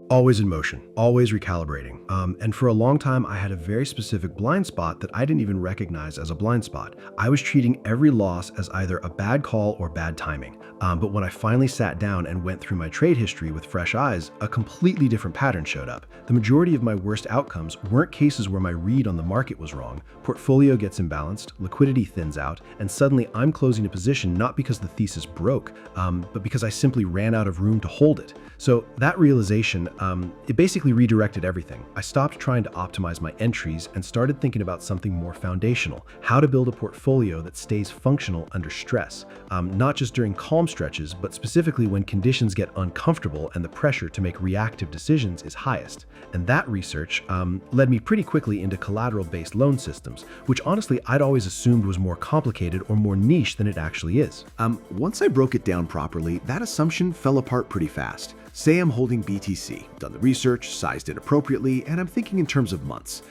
Always in motion, always recalibrating. And for a long time, I had a very specific blind spot that I didn't even recognize as a blind spot. I was treating every loss as either a bad call or bad timing. But when I finally sat down and went through my trade history with fresh eyes, a completely different pattern showed up. The majority of my worst outcomes weren't cases where my read on the market was wrong. Portfolio gets imbalanced, liquidity thins out, and suddenly I'm closing a position not because the thesis broke, but because I simply ran out of room to hold it. So that realization, it basically redirected everything. I stopped trying to optimize my entries and started thinking about something more foundational, how to build a portfolio that stays functional under stress, not just during calm stretches, but specifically when conditions get uncomfortable and the pressure to make reactive decisions is highest. And that research led me pretty quickly into collateral-based loan systems, which honestly I'd always assumed was more complicated or more niche than it actually is. Once I broke it down properly, that assumption fell apart pretty fast. Say I'm holding BTC, done the research, sized it appropriately, and I'm thinking in terms of months.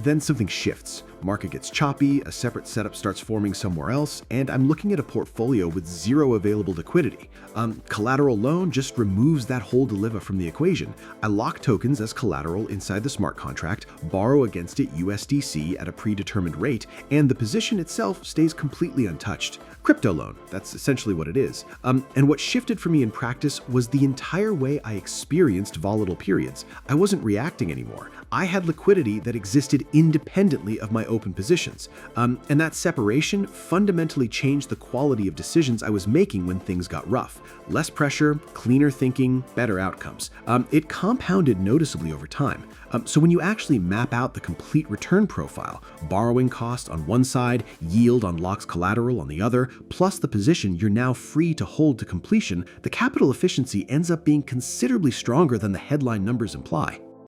Then something shifts. Market gets choppy, a separate setup starts forming somewhere else, and I'm looking at a portfolio with zero available liquidity. Collateral loan just removes that hold to live from the equation. I lock tokens as collateral inside the smart contract, borrow against it USDC at a predetermined rate, and the position itself stays completely untouched. Crypto loan, that's essentially what it is. And what shifted for me in practice was the entire way I experienced volatile periods. I wasn't reacting anymore. I had liquidity that existed independently of my open positions. And that separation fundamentally changed the quality of decisions I was making when things got rough. Less pressure, cleaner thinking, better outcomes. It compounded noticeably over time. So when you actually map out the complete return profile, borrowing cost on one side, yield on locked collateral on the other, plus the position you're now free to hold to completion, the capital efficiency ends up being considerably stronger than the headline numbers imply.